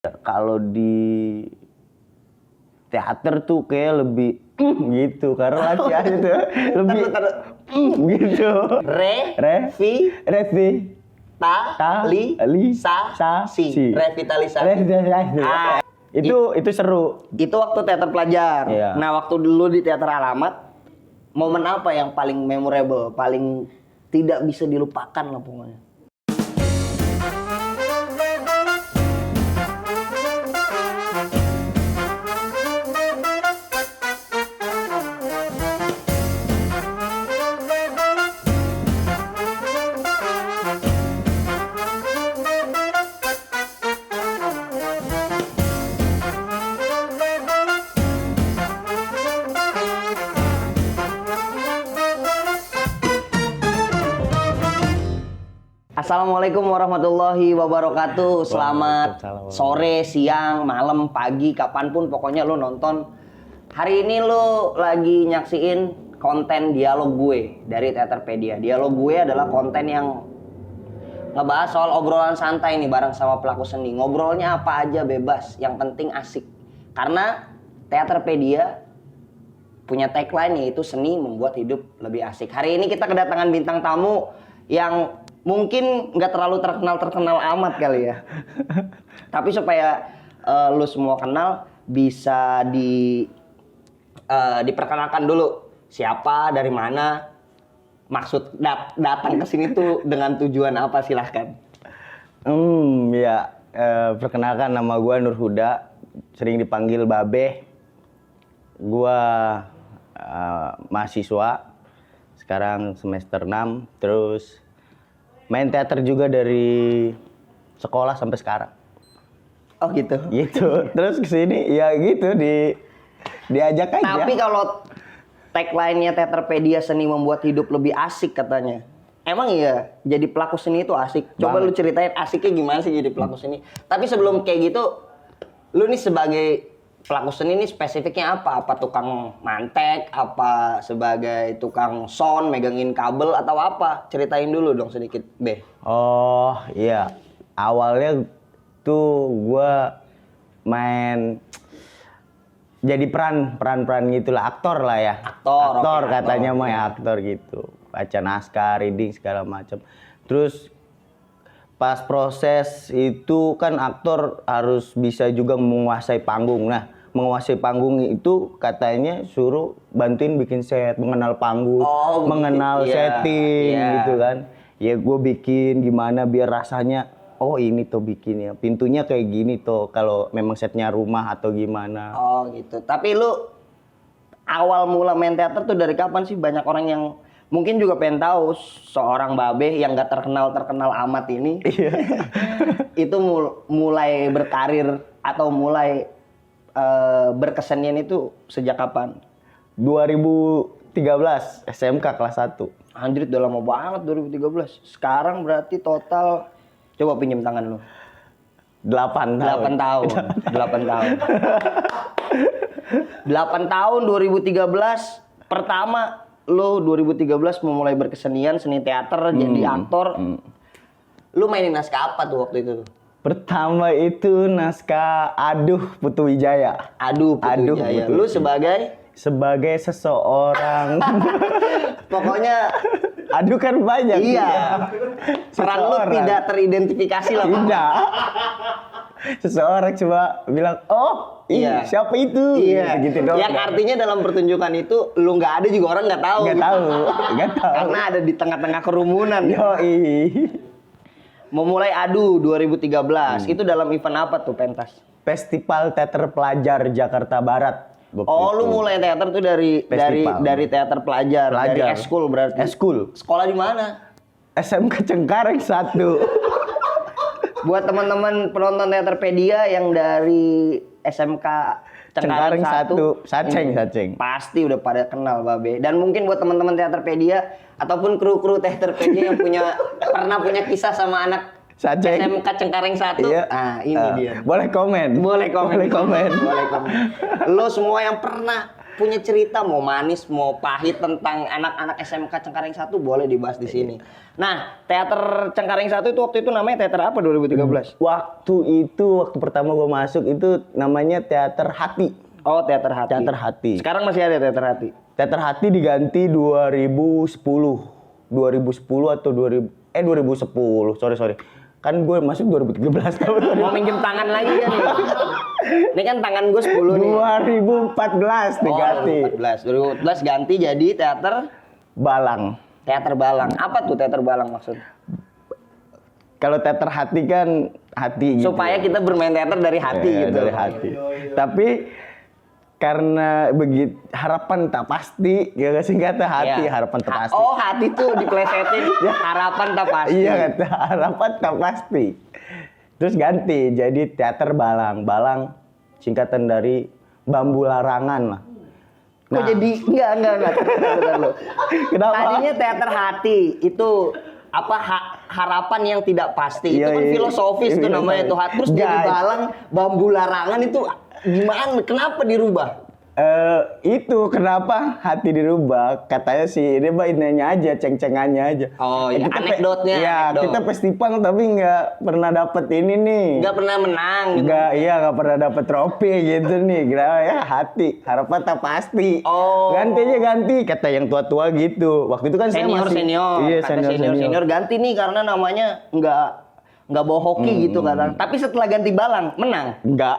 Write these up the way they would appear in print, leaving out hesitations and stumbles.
Kalau di teater tuh kayak lebih gitu karena latihannya tuh lebih gitu. Revi Revitalisasi. Itu seru. Itu waktu teater pelajar. Iya. Nah, waktu dulu di teater Alamat, momen apa yang paling memorable, paling tidak bisa dilupakan lah pokoknya? Assalamualaikum warahmatullahi wabarakatuh. Selamat sore, siang, malam, pagi, kapanpun pokoknya lo nonton. Hari ini lo lagi nyaksiin konten dialog gue dari Teaterpedia. Dialog gue adalah konten yang ngebahas soal obrolan santai nih bareng sama pelaku seni. Ngobrolnya apa aja bebas, yang penting asik. Karena Teaterpedia punya tagline yaitu seni membuat hidup lebih asik. Hari ini kita kedatangan bintang tamu yang mungkin nggak terlalu terkenal amat kali ya. Tapi supaya lu semua kenal, bisa diperkenalkan dulu siapa, dari mana, maksud datang ke sini tuh dengan tujuan apa, silahkan. Perkenalkan, nama gue Nur Huda, sering dipanggil Babe. Gue mahasiswa, sekarang semester 6, terus main teater juga dari sekolah sampai sekarang. Oh gitu. Gitu. Terus kesini ya gitu diajak aja. Tapi kalau tagline-nya Teaterpedia seni membuat hidup lebih asik katanya. Emang iya jadi pelaku seni itu asik? Coba lu ceritain asiknya gimana sih jadi pelaku seni. Tapi sebelum kayak gitu, lu nih sebagai pelaku seni ini spesifiknya apa? Apa tukang mantek? Apa sebagai tukang sound, megangin kabel atau apa? Ceritain dulu dong sedikit, Be. Oh iya, awalnya tuh gue main jadi peran gitulah, aktor lah ya. Aktor katanya mah ya, aktor gitu. Baca naskah, reading segala macam. Terus pas proses itu kan aktor harus bisa juga menguasai panggung. Nah, menguasai panggung itu katanya suruh bantuin bikin set, mengenal panggung, mengenal setting gitu kan. Ya gue bikin gimana biar rasanya, oh ini tuh bikinnya, pintunya kayak gini tuh kalau memang setnya rumah atau gimana. Oh gitu. Tapi lu awal mula main teater tuh dari kapan sih? Banyak orang yang mungkin juga pengen tahu, seorang Babe yang gak terkenal amat ini itu mulai berkarir atau mulai berkesenian itu sejak kapan? 2013 SMK kelas 1. Anjir, udah lama banget 2013. Sekarang berarti total, coba pinjam tangan lu. 8 tahun. 8 tahun 2013. Pertama lu 2013 memulai berkesenian, seni teater, jadi aktor. Lu mainin naskah apa tuh waktu itu? Pertama itu naskah Aduh Putu Wijaya. Aduh Putu Wijaya. Lu sebagai seseorang. Pokoknya aduh kan banyak. Iya. Peran lu tidak teridentifikasi lah. Tidak. Seseorang coba bilang, "Oh, iya, siapa itu?" Iya. Gitu doang. Yang artinya dalam pertunjukan itu lu nggak ada juga orang nggak tahu. Nggak tahu. Karena ada di tengah-tengah kerumunan. Yoi. Memulai Aduh 2013. Itu dalam event apa tuh, pentas? Festival Teater Pelajar Jakarta Barat. Oh, lu mulai teater tuh dari teater pelajar. Dari eskul berarti. Eskul. Sekolah di mana? SMK Cengkareng 1. Buat teman-teman penonton Teaterpedia yang dari SMK Cengkareng 1, Saceng. pasti udah pada kenal Babe. Dan mungkin buat teman-teman Teaterpedia ataupun kru-kru Teaterpedia yang pernah punya kisah sama anak SMK Cengkareng 1. Iya. Nah, ini dia. Boleh komen. Boleh komen. Lo semua yang pernah punya cerita mau manis mau pahit tentang anak-anak SMK Cengkareng 1 boleh dibahas di sini. Nah, teater Cengkareng 1 itu waktu itu namanya teater apa 2013? Waktu pertama gue masuk itu namanya Teater Hati. Oh, Teater Hati. Teater Hati. Sekarang masih ada Teater Hati. Teater Hati diganti 2010 atau 2010. Sorry. Kan gue masuk 2013 tahun. Mau minjem tangan lagi kan nih? Ini kan tangan gue 10 nih. 2014 diganti. 2014 ganti jadi Teater Balang. Teater Balang. Apa tuh Teater Balang maksud? Kalau Teater Hati kan hati gitu. Supaya kita bermain teater dari hati gitu. Dari hati. Tapi karena begitu harapan tak pasti, ya sih kata hati, Iya. harapan tak pasti. Oh, hati tuh diplesetin. Harapan tak pasti. Iya kata harapan tak pasti. Terus ganti jadi Teater Balang. Balang singkatan dari Bambu Larangan lah. Kok jadi enggak. Bentar lu. Kenapa? Tadinya Teater Hati itu apa harapan yang tidak pasti. Iya, itu kan iya. filosofis tuh Iya, namanya tuh. Terus jadi Guys. Balang Bambu Larangan itu gimana? Kenapa dirubah? Itu kenapa hati dirubah? Katanya sih ini mah ininya aja, ceng-cengannya aja. Oh, iya, anekdotnya, Iya, anekdot. kita festival tapi nggak pernah dapet ini nih. Nggak pernah menang gitu. Nggak pernah dapet trofi gitu nih. Kenapa ya hati, harapan tak pasti. Oh. Ganti, kata yang tua-tua gitu. Waktu itu kan saya masih iya, Kata senior ganti nih karena namanya nggak bawa hoki gitu kata. Tapi setelah ganti Balang menang. Enggak.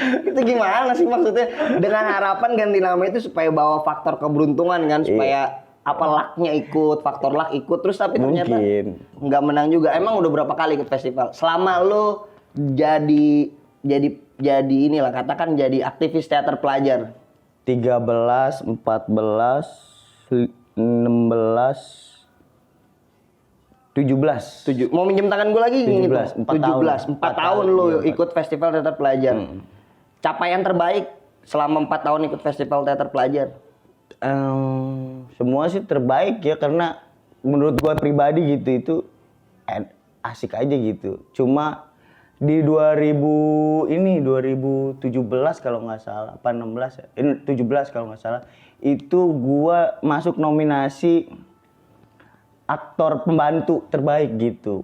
Itu gimana sih maksudnya? Dengan harapan ganti nama itu supaya bawa faktor keberuntungan kan, supaya apa luck-nya ikut, faktor luck ikut, terus tapi ternyata Mungkin. nggak menang juga. Emang udah berapa kali ikut festival? Selama lo jadi inilah katakan jadi aktivis teater pelajar. 13, 14, 16, 17. Mau minjem tangan gue lagi 17, 17. 4 tahun lo Iya, ikut festival teater pelajar. Capaian terbaik selama 4 tahun ikut festival teater pelajar. Semua sih terbaik ya karena menurut gua pribadi gitu itu asik aja gitu. Cuma di 2017 kalau nggak salah, apa 16 ya? 17 kalau nggak salah, itu gua masuk nominasi aktor pembantu terbaik gitu.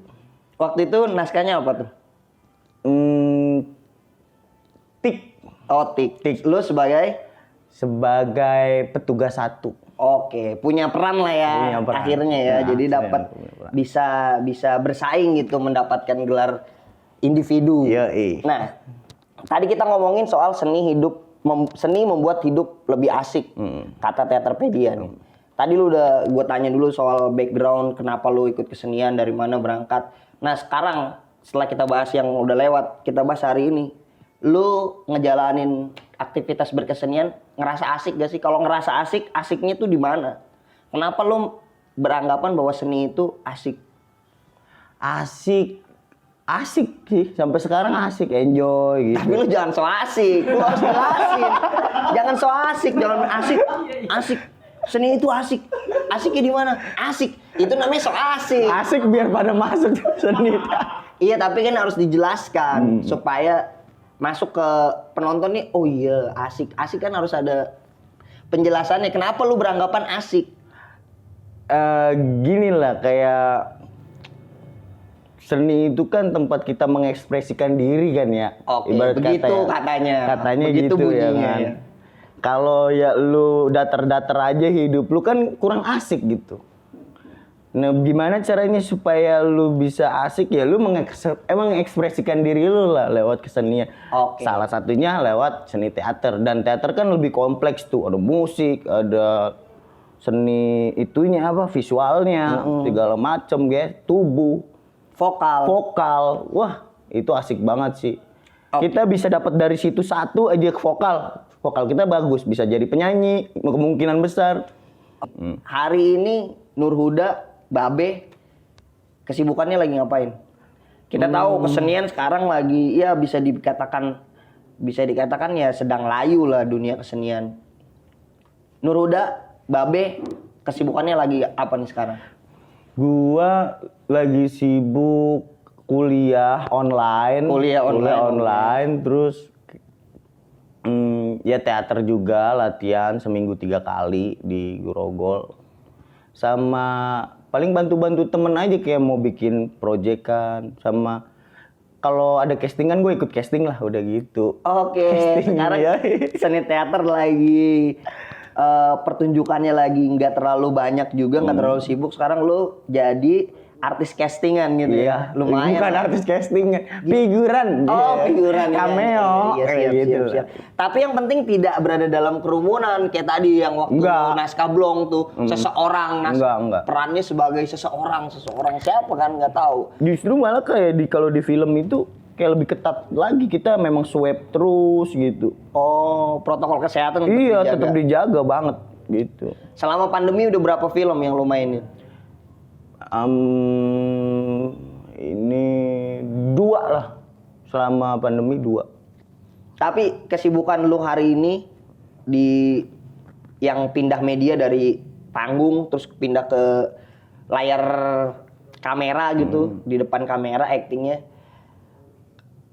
Waktu itu naskahnya apa tuh? Tik Oh, tik. Lu sebagai petugas 1. Oke, punya peran lah ya. Punya peran. Akhirnya ya. Nah, Jadi dapat punya peran. bisa bersaing gitu mendapatkan gelar individu. Yoi. Nah, tadi kita ngomongin soal seni membuat hidup lebih asik. Kata Teaterpedia nih. Tadi lu udah gue tanya dulu soal background, kenapa lu ikut kesenian, dari mana berangkat. Nah, sekarang setelah kita bahas yang udah lewat, kita bahas hari ini. Lu ngejalanin aktivitas berkesenian, ngerasa asik gak sih? Kalau ngerasa asik, asiknya tuh di mana? Kenapa lu beranggapan bahwa seni itu asik? Asik sih, sampai sekarang asik, enjoy gitu. Tapi lu jangan so asik, lu harus jelasin. Jangan so asik, jangan asik. Seni itu asik. Asiknya di mana? Asik. Itu namanya so asik. Asik biar pada masuk seni. Iya, tapi kan harus dijelaskan supaya masuk ke penonton nih. Oh iya, asik. Asik kan harus ada penjelasannya. Kenapa lu beranggapan asik? Gini lah, kayak seni itu kan tempat kita mengekspresikan diri kan ya. Oke, Ibarat begitu kata ya. katanya. Katanya Begitu gitu ya bunyinya, kan. ya. Kalau ya lu datar-datar aja hidup lu kan kurang asik gitu. Nah, gimana caranya supaya lu bisa asik ya lu mengekspresikan diri lu lah lewat kesenian. Oke. Salah satunya lewat seni teater, dan teater kan lebih kompleks tuh, ada musik, ada seni itunya apa visualnya, segala macem guys, tubuh, vokal. Wah, itu asik banget sih. Oke. Kita bisa dapat dari situ satu aja ke vokal kita bagus, bisa jadi penyanyi kemungkinan besar. Hari ini Nur Huda, Babe, kesibukannya lagi ngapain? Kita tahu kesenian sekarang lagi ya bisa dikatakan ya sedang layu lah dunia kesenian. Nur Huda, Babe, kesibukannya lagi apa nih sekarang? Gua lagi sibuk kuliah online, terus Ya teater juga, latihan seminggu 3 kali di Grogol. Sama paling bantu-bantu temen aja kayak mau bikin proyekan sama kalau ada castingan gue ikut casting lah udah gitu. Oke, Casting, sekarang ya. seni teater lagi pertunjukannya lagi nggak terlalu banyak juga, nggak terlalu sibuk. Sekarang lu jadi artis castingan gitu ya, lumayan. Bukan lah. artis casting, figuran. Oh, Iya. figuran ya. Cameo. Iya, kayak siap, gitu. siap. Tapi yang penting tidak berada dalam kerumunan kayak tadi yang waktu Enggak. naskah blong tuh, seseorang Enggak. perannya sebagai seseorang siapa kan nggak tahu. Justru malah kayak kalau di film itu kayak lebih ketat lagi, kita memang swab terus gitu. Oh, protokol kesehatan tetap Iya, dijaga. tetap dijaga banget gitu. Selama pandemi udah berapa film yang lu mainin? Ini 2 lah. Selama pandemi 2. Tapi kesibukan lu hari ini di yang pindah media dari panggung terus pindah ke layar kamera gitu, di depan kamera actingnya.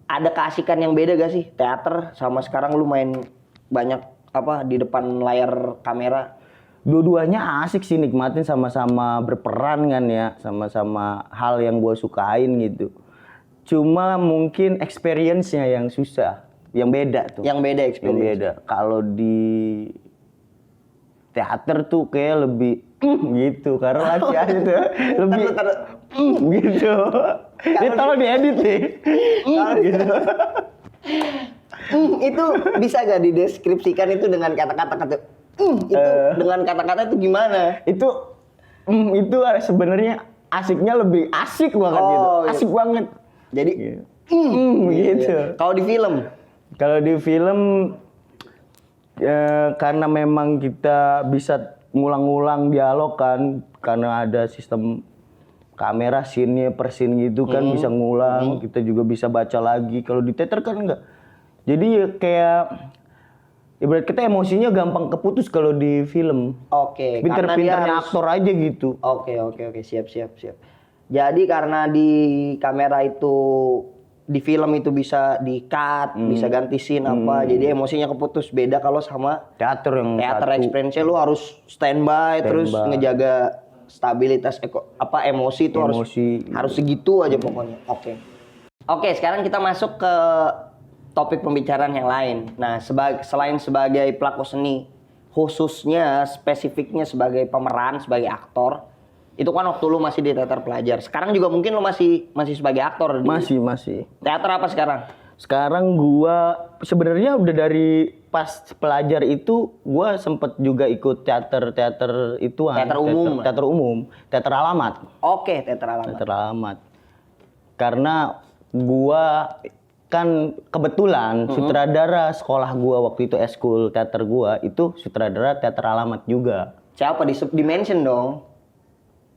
Ada keasikan yang beda gak sih teater sama sekarang lu main banyak apa di depan layar kamera? Dua-duanya asik sih, nikmatin sama-sama berperan kan ya, sama-sama hal yang gue sukain gitu. Cuma mungkin experience-nya yang susah, yang beda tuh. Yang beda Yang experience. beda. Kalau di teater tuh kayak lebih gitu, karena latihan itu lebih gitu. Ini tolong diedit nih. Gitu. Itu bisa gak dideskripsikan itu dengan kata-kata itu dengan kata-kata itu gimana? Itu sebenarnya asiknya lebih asik banget gitu. Oh, iya. Asik banget. Jadi Gitu. kalau di film Kalau di film karena memang kita bisa ngulang-ngulang dialog kan, karena ada sistem kamera scene-nya per scene gitu kan, bisa ngulang, kita juga bisa baca lagi. Kalau di teater kan enggak. Jadi ya kayak ibarat kita emosinya gampang keputus kalau di film. Oke, karena dia Pinter-pinternya harus aktor aja gitu. Oke, siap. Jadi karena di kamera itu di film itu bisa di-cut, bisa ganti scene apa. Jadi emosinya keputus. Beda kalau sama Teater yang teater satu. experience lu harus standby terus ngejaga stabilitas emosi itu harus segitu aja pokoknya. Oke, sekarang kita masuk ke topik pembicaraan yang lain. Nah, selain sebagai pelaku seni, khususnya spesifiknya sebagai pemeran, sebagai aktor, itu kan waktu lu masih di teater pelajar. Sekarang juga mungkin lu masih sebagai aktor di Masih. teater apa sekarang? Sekarang gua sebenarnya udah dari pas pelajar itu gua sempet juga ikut teater ituan. Teater umum, teater alamat. Oke, teater alamat. Teater alamat. Karena gua kan kebetulan sutradara sekolah gua waktu itu eskul teater gua itu sutradara teater alamat juga. Siapa di mention dong?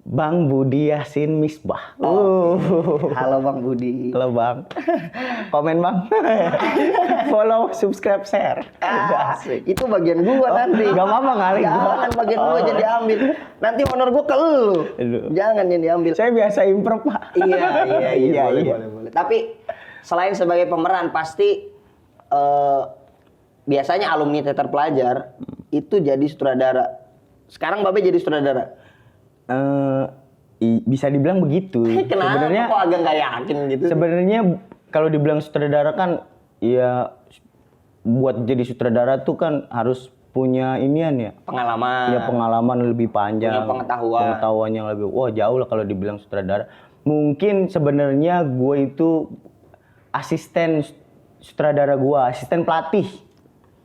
Bang Budi Yasin Misbah. Halo Bang Budi. Halo Bang. Komen Bang. Follow, subscribe, share. Itu bagian gua nanti. Gak apa-apa kali. Jangan bagian gua aja diambil. Nanti honor gua ke lu. Jangan yang diambil. Saya biasa improv, Pak. Iya. Boleh. Tapi selain sebagai pemeran pasti biasanya alumni teater pelajar itu jadi sutradara. Sekarang Babe jadi sutradara. Bisa dibilang begitu. Kenapa Sebenarnya kok agak nggak yakin gitu? Sebenarnya kalau dibilang sutradara kan ya buat jadi sutradara tuh kan harus punya inian ya. Pengalaman. Ya pengalaman lebih panjang. Punya pengetahuan. Pengetahuan yang lebih jauh lah kalau dibilang sutradara. Mungkin sebenarnya gue itu asisten sutradara gue, asisten pelatih.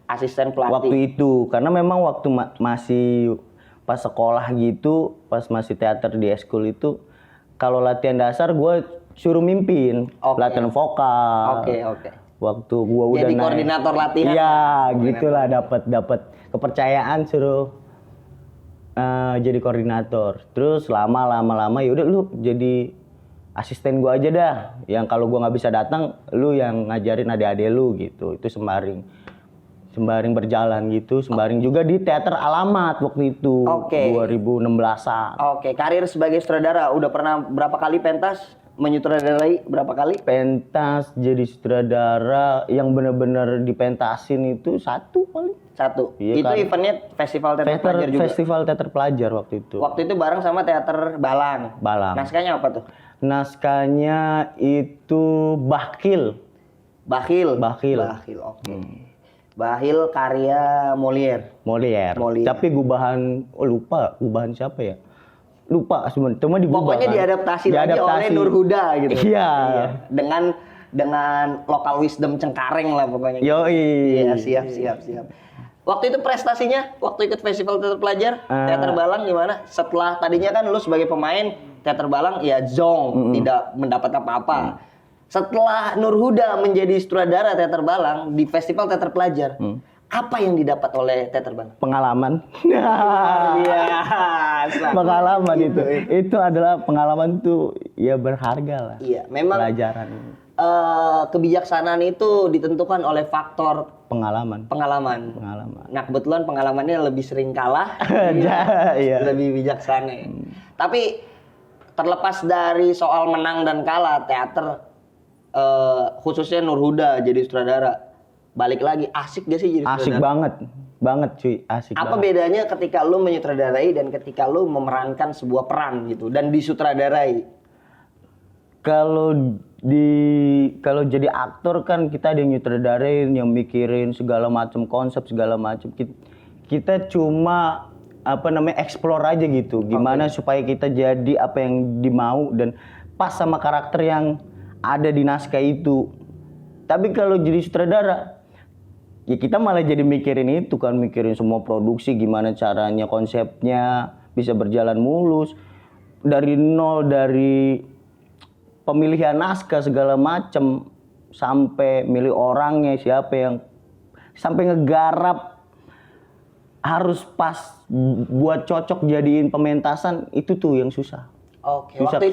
Asisten pelatih. Waktu itu karena memang waktu masih pas sekolah gitu, pas masih teater di eskul itu, kalau latihan dasar gue suruh mimpin, latihan vokal. Oke. Waktu gue udah jadi koordinator latihan. Iya, gitulah dapat kepercayaan suruh jadi koordinator. Terus lama ya udah lu jadi asisten gue aja dah. Yang kalau gue nggak bisa datang, lu yang ngajarin adik-adik lu gitu. Itu sembari berjalan gitu, sembari juga di teater alamat waktu itu. 2016-an. Oke, karir sebagai sutradara udah pernah berapa kali pentas? menyutradarai berapa kali? Pentas jadi sutradara yang benar-benar dipentasin itu satu paling. Satu. Iya, Itu kan. eventnya Festival Teater Pelajar juga? Festival Teater Pelajar waktu itu. Waktu itu bareng sama Teater Balang. Balang. Naskahnya apa tuh? Naskahnya itu Bakhil. Bakhil. Bakhil. Oke. Bakhil karya Molière. Molière. Tapi gubahan, lupa gubahan siapa ya? Lupa sebenarnya. Cuma digubah. Pokoknya kan? diadaptasi lagi oleh Nur Huda gitu. Iya. Dengan local wisdom Cengkareng lah pokoknya. Yoi. Iya, siap. Waktu itu prestasinya, waktu ikut Festival Teater Pelajar, Teater Balang gimana? Setelah tadinya kan lu sebagai pemain Teater Balang ya zong, tidak mendapat apa-apa. Setelah Nur Huda menjadi sutradara Teater Balang di Festival Teater Pelajar, apa yang didapat oleh Teater Balang? Pengalaman. Iya. Pengalaman itu. Itu adalah pengalaman tuh ya berharga lah. Iya, memang pelajaran. Kebijaksanaan itu ditentukan oleh faktor pengalaman. Nah, kebetulan pengalamannya lebih sering kalah, Iya. lebih bijaksana. Tapi terlepas dari soal menang dan kalah, teater khususnya Nur Huda jadi sutradara, balik lagi asik gak sih jadi asik sutradara? banget cuy, asik. Apa bedanya ketika lu menyutradarai dan ketika lu memerankan sebuah peran gitu dan disutradarai? Kalau jadi aktor kan kita ada yang nyutradarain, yang mikirin segala macam konsep segala macam. Kita cuma explore aja gitu. Gimana supaya kita jadi apa yang dimau dan pas sama karakter yang ada di naskah itu. Tapi kalau jadi sutradara ya kita malah jadi mikirin itu kan, mikirin semua produksi, gimana caranya konsepnya bisa berjalan mulus dari nol, dari pemilihan naskah segala macem sampai milih orangnya siapa yang sampai ngegarap harus pas buat cocok jadiin pementasan, itu tuh yang susah. Oke. Waktu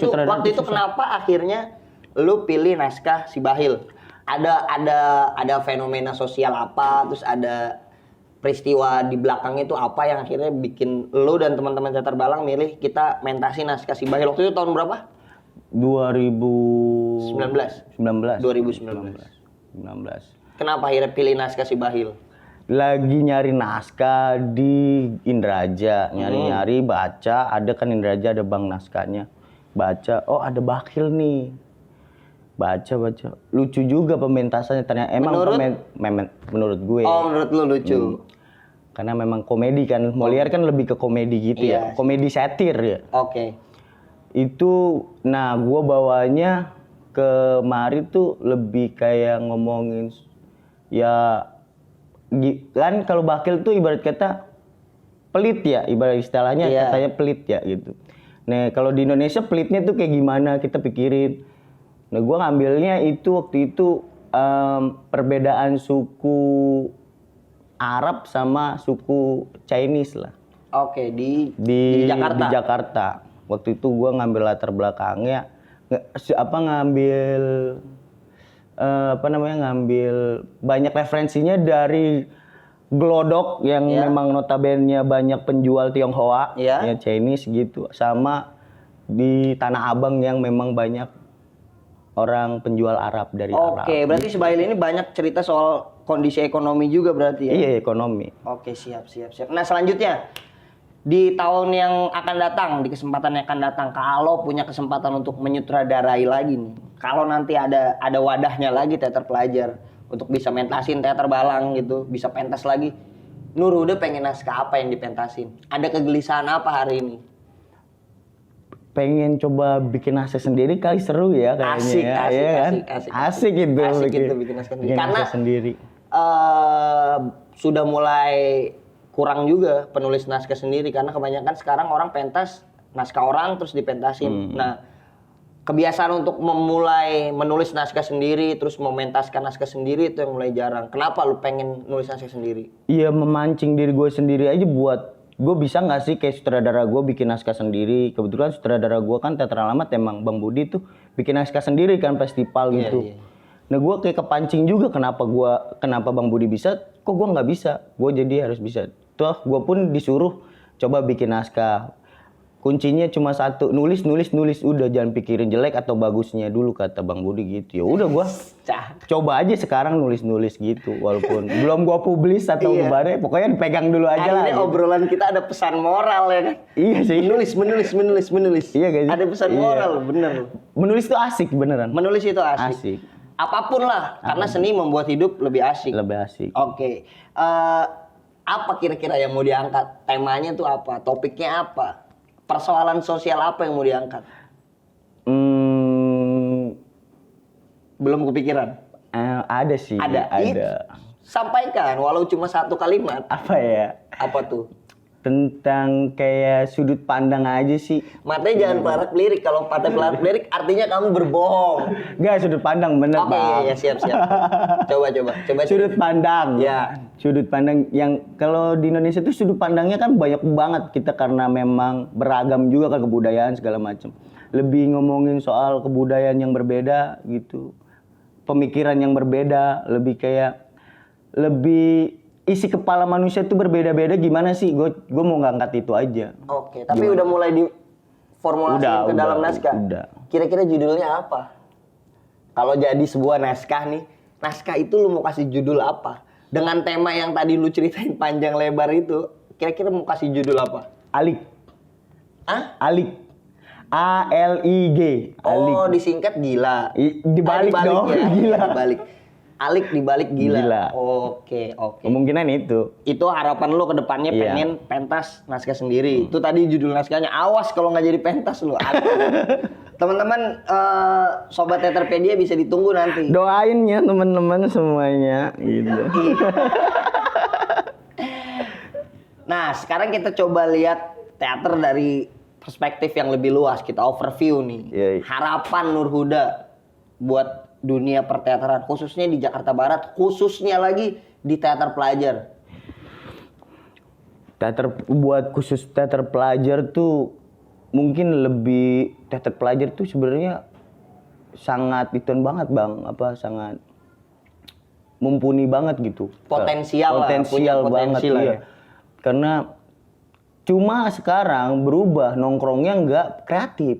itu kenapa akhirnya lu pilih naskah Si Bakhil? Ada fenomena sosial apa, terus ada peristiwa di belakangnya itu apa yang akhirnya bikin lu dan teman-teman Teater Balang milih kita mentasi naskah Si Bakhil? Waktu itu tahun berapa? 2019. Kenapa akhirnya pilih naskah Si Bakhil? Lagi nyari naskah di Indraja, nyari baca, ada kan Indraja ada bank naskahnya. Baca, oh ada Bakhil nih. Baca. Lucu juga pementasannya ternyata. Emang menurut gue. Oh, menurut lu lucu. Karena memang komedi kan. Molière kan lebih ke komedi gitu ya. Komedi satir ya. Oke. Itu, nah gue bawanya kemari tuh lebih kayak ngomongin ya kan kalau Bakhil tuh ibarat kata pelit ya, ibarat istilahnya katanya pelit ya gitu. Nah kalau di Indonesia pelitnya tuh kayak gimana kita pikirin. Nah gue ngambilnya itu waktu itu perbedaan suku Arab sama suku Chinese lah. Oke, di Jakarta. Di Jakarta. Waktu itu gue ngambil latar belakangnya, ngambil banyak referensinya dari Glodok yang memang notabene banyak penjual Tionghoa, ya Chinese gitu, sama di Tanah Abang yang memang banyak orang penjual Arab dari Arab. Oke, berarti Si Bakhil ini banyak cerita soal kondisi ekonomi juga berarti ya? Iya, ekonomi. Oke, siap. Nah, selanjutnya di tahun yang akan datang, di kesempatan yang akan datang, kalau punya kesempatan untuk menyutradarai lagi nih, kalau nanti ada wadahnya lagi Teater Pelajar untuk bisa mentasin Teater Balang gitu, bisa pentas lagi, Nur Huda pengen naskah apa yang dipentasin? Ada kegelisahan apa hari ini? Pengen coba bikin naskah sendiri kali, seru ya kayaknya. Asik gitu bikin naskah sendiri. Karena sendiri. Sudah mulai kurang juga penulis naskah sendiri karena kebanyakan sekarang orang pentas naskah orang terus dipentasin. Nah, kebiasaan untuk memulai menulis naskah sendiri terus mementaskan naskah sendiri itu yang mulai jarang. Kenapa lu pengen nulis naskah sendiri? Iya, memancing diri gue sendiri aja buat gue bisa nggak sih kayak sutradara gue bikin naskah sendiri. Kebetulan sutradara gue kan Teater Alamat emang Bang Budi tuh bikin naskah sendiri kan festival gitu. Nah gue kayak kepancing juga kenapa Bang Budi bisa, kok gue nggak bisa? Gue jadi harus bisa. Tuh gue pun disuruh coba bikin naskah. kuncinya cuma satu, nulis udah, jangan pikirin jelek atau bagusnya dulu kata Bang Budi gitu. Ya udah gua coba aja sekarang nulis gitu, walaupun belum gua publis atau gimana, pokoknya dipegang dulu aja lah. Ini obrolan kita ada pesan moral ya kan? Iya sih. Menulis. Iya guys. Ada pesan moral, bener. Menulis itu asik beneran. Menulis itu asik. Apapun lah, karena seni membuat hidup lebih asik. Oke. Apa kira-kira yang mau diangkat? Temanya tuh apa? Topiknya apa? Persoalan sosial apa yang mau diangkat? Belum kepikiran? Ada sih. Ada. Sampaikan, walau cuma satu kalimat. Apa ya? Apa tuh? Tentang kayak sudut pandang aja sih. Matanya jangan pelarak lirik. Kalau patah pelarak lirik artinya kamu berbohong. Enggak, sudut pandang bener, Bang. Iya, siap. Coba. Sudut pandang. Ya. Sudut pandang yang kalau di Indonesia tuh sudut pandangnya kan banyak banget, kita karena memang beragam juga kan kebudayaan segala macam. Lebih ngomongin soal kebudayaan yang berbeda gitu. Pemikiran yang berbeda, lebih isi kepala manusia itu berbeda-beda, gimana sih? Gue mau ngangkat itu aja. Oke, tapi udah mulai diformulasikan ke dalam naskah. Udah. Kira-kira judulnya apa? Kalau jadi sebuah naskah nih, naskah itu lu mau kasih judul apa? Dengan tema yang tadi lu ceritain panjang lebar itu, kira-kira mau kasih judul apa? Alik. Hah? Alik. ALIG. Oh, disingkat gila. Dibalik dong, ya. Gila. Dibalik. Alik dibalik gila. Gila. Oke. Kemungkinan itu. Itu harapan lu ke depannya pengen pentas naskah sendiri. Itu tadi judul naskahnya. Awas kalau nggak jadi pentas lu. Teman-teman sobat Teaterpedia bisa ditunggu nanti. Doain ya teman-teman semuanya gitu. Nah, sekarang kita coba lihat teater dari perspektif yang lebih luas. Kita overview nih. Harapan Nur Huda buat dunia perteateran, khususnya di Jakarta Barat, khususnya lagi di teater pelajar. Khusus teater pelajar tuh mungkin lebih, teater pelajar tuh sebenarnya sangat banget Bang, sangat mumpuni banget gitu. Potensial banget ya. Karena cuma sekarang berubah, nongkrongnya nggak kreatif.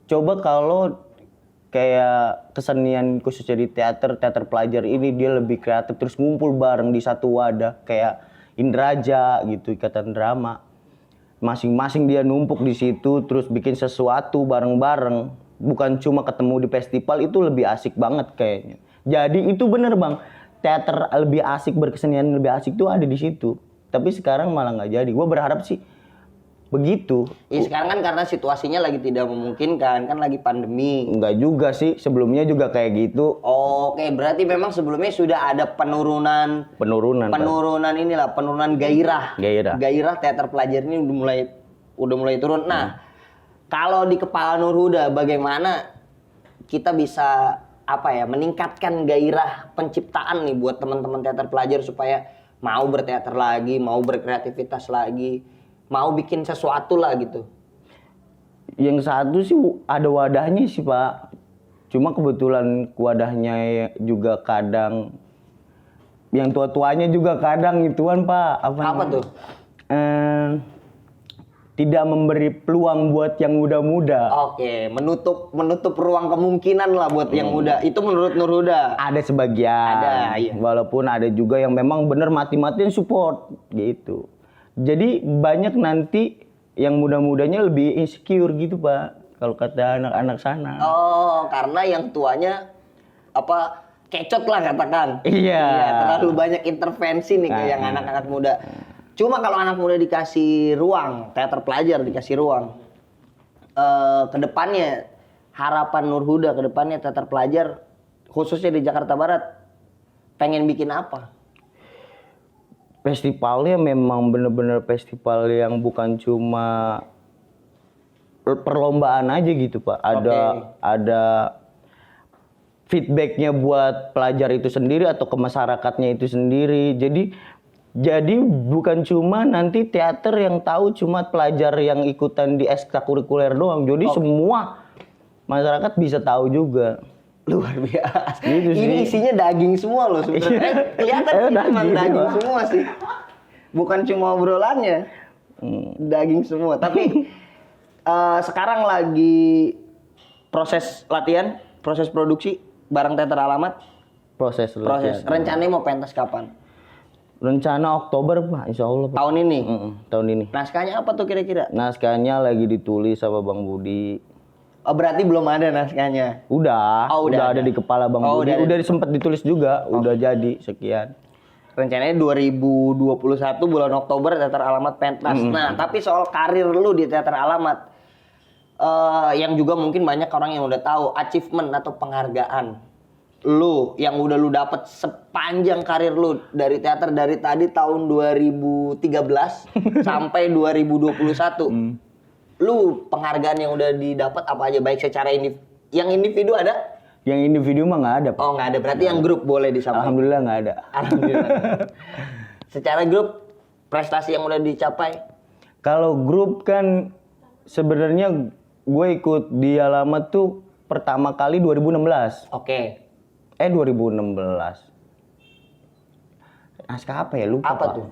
Coba kalau kayak kesenian khususnya di teater pelajar ini dia lebih kreatif, terus ngumpul bareng di satu wadah kayak Indraja gitu, Ikatan Drama. Masing-masing dia numpuk di situ terus bikin sesuatu bareng-bareng, bukan cuma ketemu di festival, itu lebih asik banget kayaknya. Jadi itu bener Bang, teater lebih asik, berkesenian lebih asik tuh ada di situ. Tapi sekarang malah nggak jadi. Gue berharap sih begitu. Ya sekarang kan karena situasinya lagi tidak memungkinkan, kan lagi pandemi. Enggak juga sih, sebelumnya juga kayak gitu. Oke, berarti memang sebelumnya sudah ada penurunan inilah, penurunan gairah. Gairah teater pelajar ini udah mulai turun. Nah, kalau di kepala Nur Huda bagaimana kita bisa meningkatkan gairah penciptaan nih buat teman-teman teater pelajar supaya mau berteater lagi, mau berkreativitas lagi, mau bikin sesuatu lah gitu. Yang satu sih ada wadahnya sih Pak. Cuma kebetulan wadahnya juga kadang yang tua-tuanya juga kadang ituan Pak. Apa tuh? Tidak memberi peluang buat yang muda-muda. Oke, menutup ruang kemungkinan lah buat yang muda. Itu menurut Nur Huda. Ada sebagian. Ada, iya. Walaupun ada juga yang memang bener mati-matian support gitu. Jadi banyak nanti yang muda-mudanya lebih insecure gitu Pak, kalau kata anak-anak sana. Oh, karena yang tuanya kecot lah katakan. Iya. Terlalu banyak intervensi nih ke yang anak-anak muda. Cuma kalau anak muda dikasih ruang, teater pelajar dikasih ruang, kedepannya harapan Nur Huda kedepannya teater pelajar khususnya di Jakarta Barat pengen bikin apa? Festivalnya memang bener-bener festival yang bukan cuma perlombaan aja gitu Pak. Ada feedbacknya buat pelajar itu sendiri atau ke masyarakatnya itu sendiri. Jadi bukan cuma nanti teater yang tahu cuma pelajar yang ikutan di ekstrakurikuler doang. Jadi semua masyarakat bisa tahu juga. Luar biasa. Gitu ini isinya daging semua loh sebenarnya. Kelihatan memang daging semua sih. Bukan cuma obrolannya. Daging semua. Tapi sekarang lagi proses latihan, proses produksi bareng Teater Alamat. Proses. Rencananya mau pentas kapan? Rencana Oktober Pak, insya Allah Pak. Tahun ini? Tahun ini. Naskahnya apa tuh kira-kira? Naskahnya lagi ditulis sama Bang Budi. Oh berarti belum ada naskahnya? Udah udah ada di kepala Bang Budi. Udah sempet ditulis juga, udah jadi sekian. Rencananya 2021 bulan Oktober Teater Alamat pentas. Nah, tapi soal karir lu di Teater Alamat, yang juga mungkin banyak orang yang udah tahu achievement atau penghargaan lu yang udah lu dapet sepanjang karir lu dari teater dari tadi tahun 2013 sampai 2021. Lu penghargaan yang udah didapat apa aja, baik secara yang individu ada? Yang individu mah nggak ada Pak. Oh nggak ada, berarti yang grup boleh disampaikan. Alhamdulillah nggak ada. Alhamdulillah. Secara grup prestasi yang udah dicapai? Kalau grup kan sebenarnya gue ikut di Alamat tuh pertama kali 2016. Oke. 2016. Naskah apa ya, lupa Apa Pak. tuh?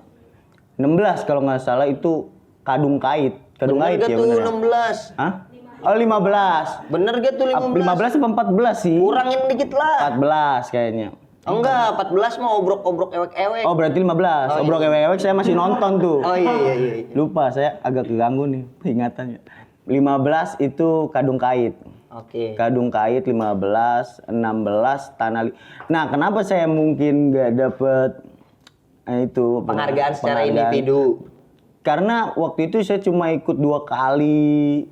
16 kalau nggak salah itu Kadung Kait. Kadung Bener Kait gak ya tuh bener. 16? Hah? Oh 15. Bener gak tuh 15? 15 apa 14 sih? Kurangin dikit lah. 14 kayaknya. Enggak, 14 mah obrok-obrok ewek-ewek. Oh berarti 15. Obrok ewek-ewek saya masih nonton tuh. Oh iya. Lupa, saya agak keganggu nih ingatannya. 15 itu Kadung Kait. Oke. Kadung Kait 15, 16 Tanah Nah, kenapa saya mungkin nggak dapet itu Penghargaan secara individu? Karena waktu itu saya cuma ikut dua kali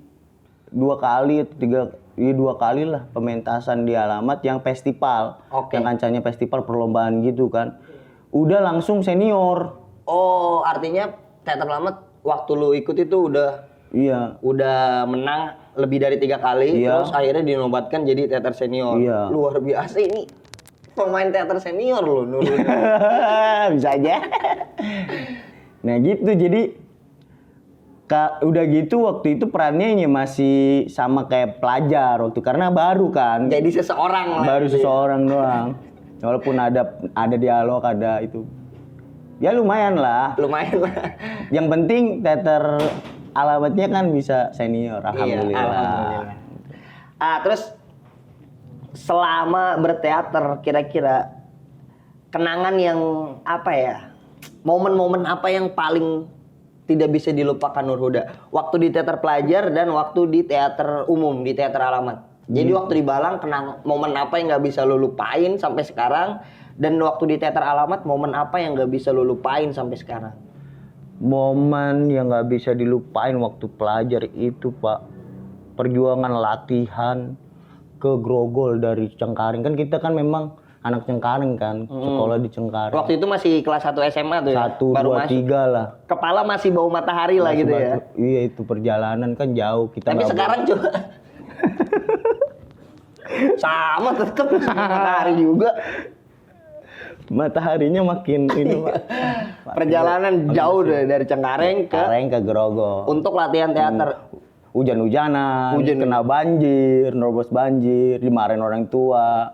atau dua kali lah pementasan di Alamat yang festival. Oke. Yang kancanya festival perlombaan gitu kan. Udah langsung senior. Oh, artinya Teater Alamat waktu lu ikut itu udah menang lebih dari 3 kali, terus akhirnya dinobatkan jadi teater senior. Luar biasa ini pemain teater senior loh Nurul. Bisa aja. Nah gitu, jadi udah gitu waktu itu perannya masih sama kayak pelajar waktu, karena baru kan. Jadi seseorang lah. Baru seseorang doang. Walaupun ada dialog, ada itu. Ya lumayan lah. Yang penting teater Alamatnya kan bisa senior, alhamdulillah. Iya, alhamdulillah. Terus selama berteater kira-kira kenangan yang apa ya? Momen-momen apa yang paling tidak bisa dilupakan Nur Huda? Waktu di teater pelajar dan waktu di teater umum, di teater Alamat. Jadi waktu di Balang momen apa yang nggak bisa lo lupain sampai sekarang, dan waktu di teater Alamat momen apa yang nggak bisa lo lupain sampai sekarang? Momen yang nggak bisa dilupain waktu pelajar itu Pak, perjuangan latihan ke Grogol dari Cengkareng. Kan kita kan memang anak Cengkareng kan, sekolah di Cengkareng. Waktu itu masih kelas 1 SMA tuh ya? 1, 2, 3 lah. Kepala masih bau matahari lah gitu ya? Iya, itu perjalanan kan jauh. Tapi sekarang coba sama tetep matahari juga. Mataharinya makin ini Pak. Perjalanan jauh dari Cengkareng ke Grogol. Untuk latihan teater. Hujan-hujanan, kena banjir, nerobos banjir, dimarahin orang tua,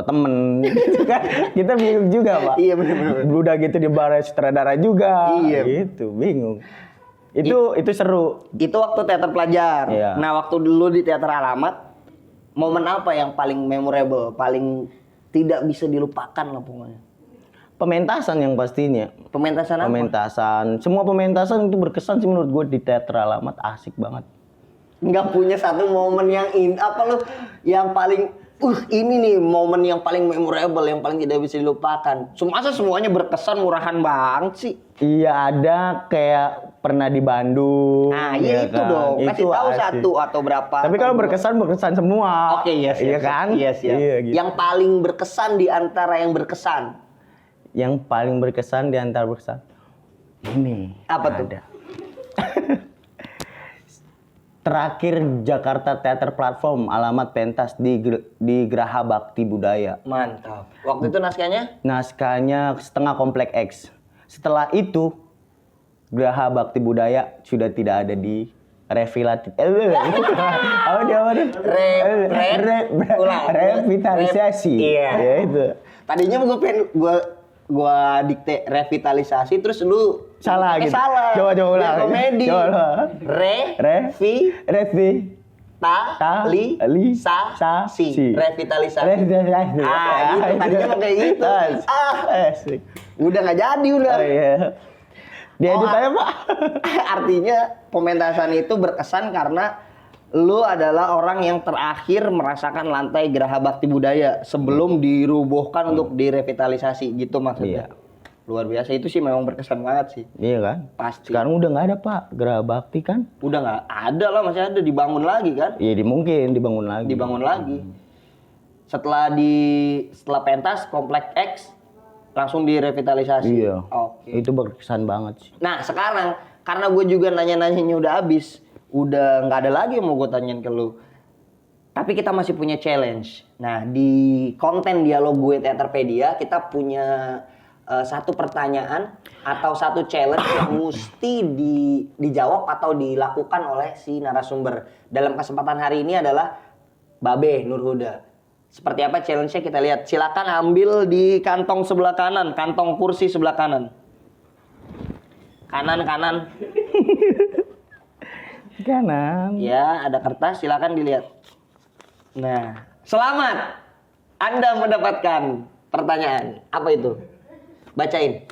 temen. Gitu kan. Kita bingung juga Pak. Iya benar. Udah gitu dimarahin sutradara juga. Iya. Gitu, bingung. Itu seru. Itu waktu teater pelajar. Iya. Nah waktu dulu di teater Alamat, momen apa yang paling memorable, paling tidak bisa dilupakan lah pokoknya? Pementasan yang pastinya. Pementasan apa? Semua pementasan itu berkesan sih menurut gue. Di teater Alamat asik banget. Nggak punya satu momen yang paling ini nih momen yang paling memorable, yang paling tidak bisa dilupakan. Masa semuanya berkesan, murahan banget sih? Iya, ada kayak pernah di Bandung. Nah iya itu kan? Dong, kasih tahu asik. 1 atau berapa. Tapi kalau berkesan semua. Oke, iya Iya kan? Iya siap. Iya, gitu. Yang paling berkesan di antara yang berkesan? Yang paling berkesan di antara berkesan? Ini. Apa tuh? Ada. Terakhir Jakarta Teater Platform Alamat pentas di Geraha Bakti Budaya. Mantap. Waktu itu naskahnya? Naskahnya setengah Komplek X. Setelah itu Geraha Bakti Budaya sudah tidak ada di revitalisasi. Iya. Ya itu. Tadinya gue gua dikte revitalisasi terus lu Salah gitu. Salah. Coba Biar ulang. komedi. Coba. Revi Revitalisasi. Revitalisasi. Revitalisasi. Gitu. Tadinya mau kayak gitu. Asik. Udah nggak jadi udah. Oh iya. Diedit aja, Pak. Artinya pementasan itu berkesan karena lu adalah orang yang terakhir merasakan lantai Geraha Bakti Budaya sebelum dirubuhkan untuk direvitalisasi gitu maksudnya. Iya. Luar biasa, itu sih memang berkesan banget sih. Iya kan? Pasti. Sekarang udah nggak ada, Pak, Geraha Bakti kan? Udah nggak ada lah, masih ada, dibangun lagi kan? Iya, mungkin dibangun lagi. Dibangun lagi. Setelah pentas Komplek X langsung direvitalisasi. Iya. Oke. Itu berkesan banget sih. Nah sekarang karena gue juga nanya-nanyanya udah habis, udah nggak ada lagi yang mau gue tanyain ke lu. Tapi kita masih punya challenge. Nah di konten dialog gue Teaterpedia kita punya satu pertanyaan atau satu challenge yang mesti dijawab atau dilakukan oleh si narasumber. Dalam kesempatan hari ini adalah Babe Nurhuda. Seperti apa challenge-nya kita lihat. Silakan ambil di kantong sebelah kanan, kantong kursi sebelah kanan. Kanan. Kanan. Ya, ada kertas, silakan dilihat. Nah, selamat. Anda mendapatkan pertanyaan. Apa itu? Bacain.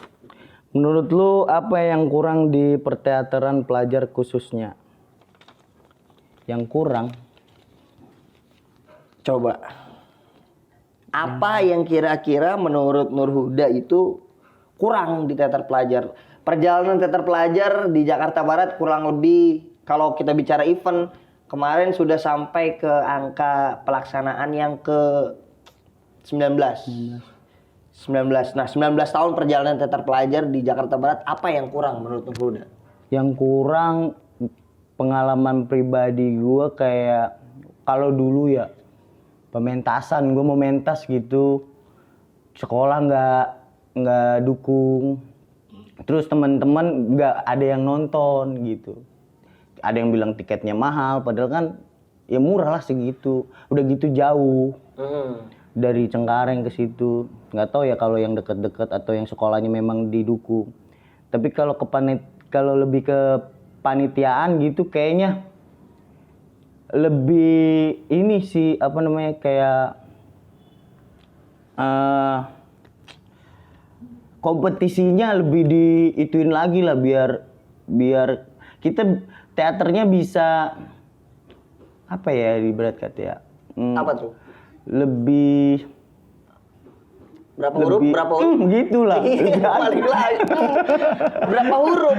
Menurut lu apa yang kurang di perteateran pelajar khususnya? Yang kurang? Coba. Apa yang kira-kira menurut Nurhuda itu kurang di teater pelajar? Perjalanan teater pelajar di Jakarta Barat kurang lebih, kalau kita bicara event, kemarin sudah sampai ke angka pelaksanaan yang ke 19. Nah, 19 tahun perjalanan teater pelajar di Jakarta Barat, apa yang kurang menurut Nurhuda? Yang kurang pengalaman pribadi gue kayak kalau dulu ya pementasan, gue mau mentas gitu, sekolah nggak dukung, terus teman-teman nggak ada yang nonton gitu, ada yang bilang tiketnya mahal, padahal kan ya murah lah segitu, udah gitu jauh dari Cengkareng ke situ, nggak tahu ya kalau yang deket-deket atau yang sekolahnya memang didukung, tapi kalau kalau lebih ke panitiaan gitu kayaknya lebih ini sih apa namanya kayak kompetisinya lebih diituin lagi lah biar kita teaternya bisa apa ya ibarat kata ya Apa tuh? lebih Berapa huruf? gitulah. Iya, balik lagi. Berapa huruf?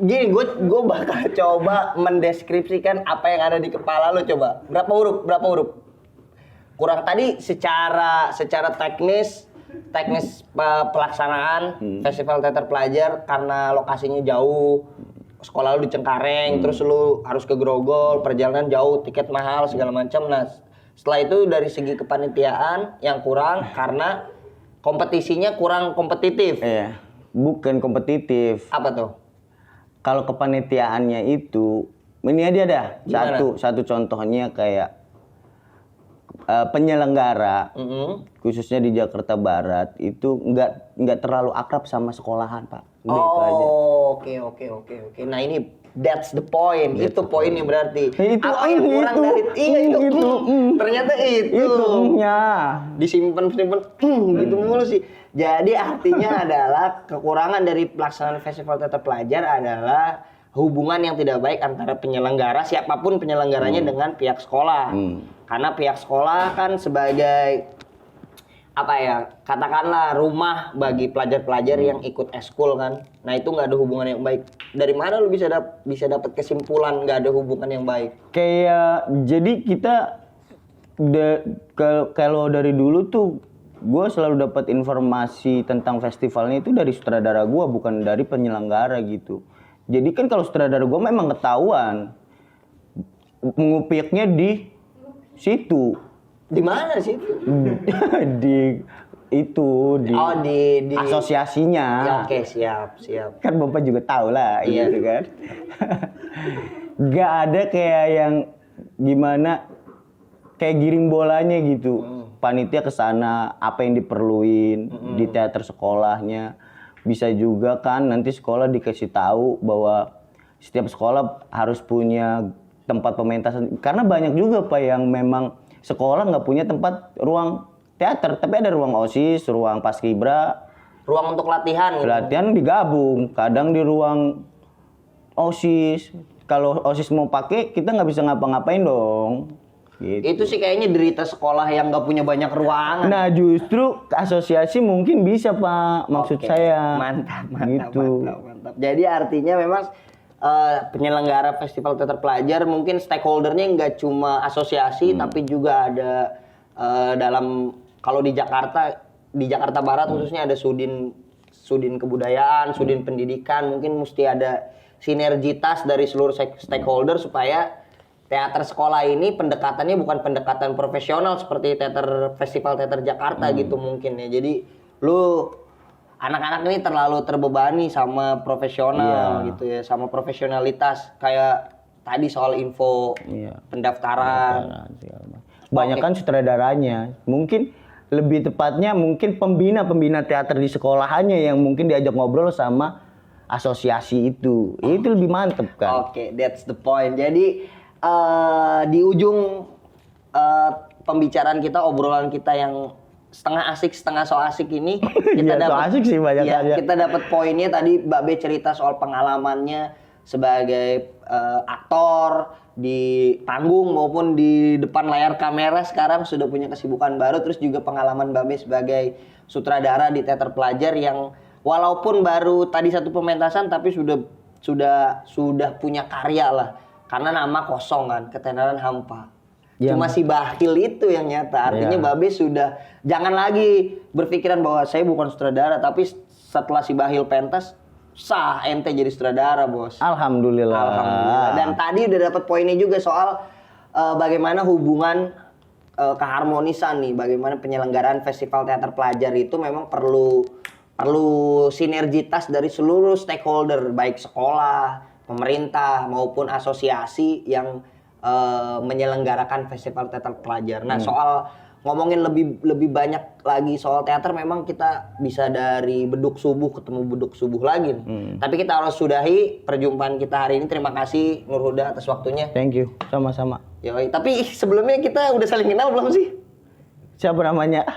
Gini, gue bakal coba mendeskripsikan apa yang ada di kepala lo, coba. Berapa huruf? Kurang tadi secara teknis pelaksanaan festival teater pelajar karena lokasinya jauh. Sekolah lu di Cengkareng, terus lu harus ke Grogol, perjalanan jauh, tiket mahal segala macam. Nah, setelah itu dari segi kepanitiaan yang kurang karena kompetisinya kurang kompetitif. Iya, bukan kompetitif. Apa tuh? Kalau kepanitiaannya itu, ini dia dah. Satu contohnya kayak penyelenggara, khususnya di Jakarta Barat itu nggak terlalu akrab sama sekolahan, Pak. Udah itu aja. Oke. Nah ini that's the point. Itu poinnya berarti. Itu, apa yang kurang dari itu? Ternyata itu. Itunya. Disimpan gitu mulu sih. Jadi artinya adalah kekurangan dari pelaksanaan festival teater pelajar adalah hubungan yang tidak baik antara penyelenggara, siapapun penyelenggaranya dengan pihak sekolah. Karena pihak sekolah kan sebagai apa ya, katakanlah rumah bagi pelajar-pelajar yang ikut eskul kan. Nah itu nggak ada hubungan yang baik. Dari mana lu bisa dapat kesimpulan nggak ada hubungan yang baik? Kayak jadi kita kalau dari dulu tuh gue selalu dapat informasi tentang festivalnya itu dari sutradara gue, bukan dari penyelenggara gitu. Jadi kan kalau sutradara gue memang ketahuan mengupiknya di situ. Di mana sih? di asosiasinya. Ya, oke, siap. Kan Bapak juga tahu lah, iya. gitu kan. Gak ada kayak yang gimana kayak giring bolanya gitu. panitia ke sana apa yang diperluin di teater sekolahnya. Bisa juga kan nanti sekolah dikasih tahu bahwa setiap sekolah harus punya tempat pementasan, karena banyak juga Pak yang memang sekolah nggak punya tempat ruang teater, tapi ada ruang OSIS, ruang paskibra, ruang untuk latihan gitu. Latihan digabung, kadang di ruang OSIS. Kalau OSIS mau pakai, kita nggak bisa ngapa-ngapain dong. Gitu. Itu sih kayaknya derita sekolah yang nggak punya banyak ruangan. Nah justru asosiasi mungkin bisa Pak, maksud saya. Mantap. Jadi artinya memang penyelenggara festival teater pelajar mungkin stakeholdernya nggak cuma asosiasi, tapi juga ada dalam, kalau di Jakarta Barat khususnya ada Sudin Kebudayaan, Sudin Pendidikan, mungkin mesti ada sinergitas dari seluruh stakeholder supaya teater sekolah ini pendekatannya bukan pendekatan profesional seperti festival teater Jakarta gitu mungkin ya. Jadi lu anak-anak ini terlalu terbebani sama profesional gitu ya, sama profesionalitas kayak tadi soal info pendaftaran. Banyak kan sutradaranya. Mungkin lebih tepatnya mungkin pembina teater di sekolahannya yang mungkin diajak ngobrol sama asosiasi itu. Itu lebih mantep kan. Oke, that's the point. Jadi di ujung pembicaraan kita, obrolan kita yang setengah asik setengah so asik ini, kita dapat asik sih banyak kita dapat poinnya tadi. Mbak B cerita soal pengalamannya sebagai aktor di panggung maupun di depan layar kamera, sekarang sudah punya kesibukan baru. Terus juga pengalaman Mbak B sebagai sutradara di teater pelajar yang walaupun baru tadi satu pementasan tapi sudah punya karya lah. Karena nama kosong kan, ketenaran hampa. Cuma si Bakhil itu yang nyata. Artinya Babe sudah jangan lagi berpikiran bahwa saya bukan sutradara, tapi setelah si Bakhil pentas, sah ente jadi sutradara, Bos. Alhamdulillah. Dan tadi udah dapat poinnya juga soal bagaimana hubungan keharmonisan nih, bagaimana penyelenggaraan festival teater pelajar itu memang perlu sinergitas dari seluruh stakeholder, baik sekolah, pemerintah maupun asosiasi yang menyelenggarakan festival teater pelajar. Nah, soal ngomongin lebih banyak lagi soal teater, memang kita bisa dari beduk subuh ketemu beduk subuh lagi. Tapi kita harus sudahi perjumpaan kita hari ini. Terima kasih Nur Huda atas waktunya. Thank you, sama-sama. Yoi, tapi sebelumnya kita udah saling kenal belum sih? Siapa namanya?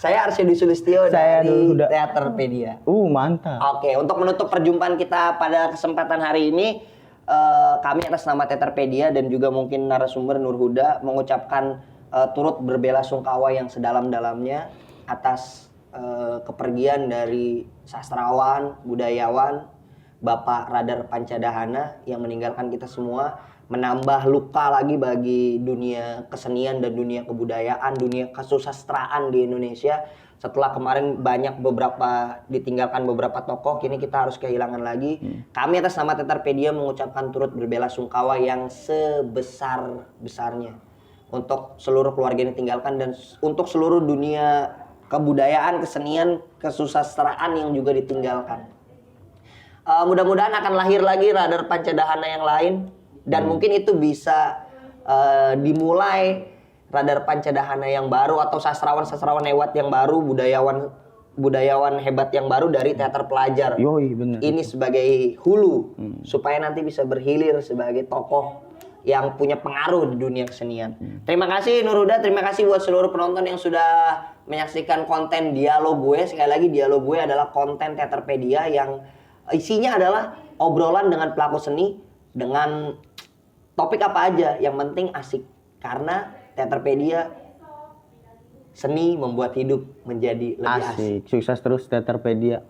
Saya Arsyadi Sulistyo dari Teaterpedia. Mantap. Oke, untuk menutup perjumpaan kita pada kesempatan hari ini, kami atas nama Teaterpedia dan juga mungkin narasumber Nur Huda mengucapkan turut berbelasungkawa yang sedalam-dalamnya atas kepergian dari sastrawan, budayawan, Bapak Radar Pancadahana yang meninggalkan kita semua, menambah luka lagi bagi dunia kesenian dan dunia kebudayaan, dunia kesusastraan di Indonesia. Setelah kemarin ditinggalkan beberapa tokoh, kini kita harus kehilangan lagi. Kami atas nama Teaterpedia mengucapkan turut berbelasungkawa yang sebesar-besarnya untuk seluruh keluarga yang ditinggalkan dan untuk seluruh dunia kebudayaan, kesenian, kesusastraan yang juga ditinggalkan. Mudah-mudahan akan lahir lagi Radar Pancadahana yang lain. Dan mungkin itu bisa dimulai Radar Pancadahana yang baru atau sastrawan-sastrawan hebat yang baru, budayawan hebat yang baru dari teater pelajar. Yoi, bener. Ini sebagai hulu supaya nanti bisa berhilir sebagai tokoh yang punya pengaruh di dunia kesenian. Terima kasih Nur Huda, terima kasih buat seluruh penonton yang sudah menyaksikan konten Dialog Gue. Sekali lagi, Dialog Gue adalah konten Teaterpedia yang isinya adalah obrolan dengan pelaku seni dengan topik apa aja, yang penting asik. Karena Teaterpedia, seni membuat hidup menjadi lebih asik. Sukses terus Teaterpedia.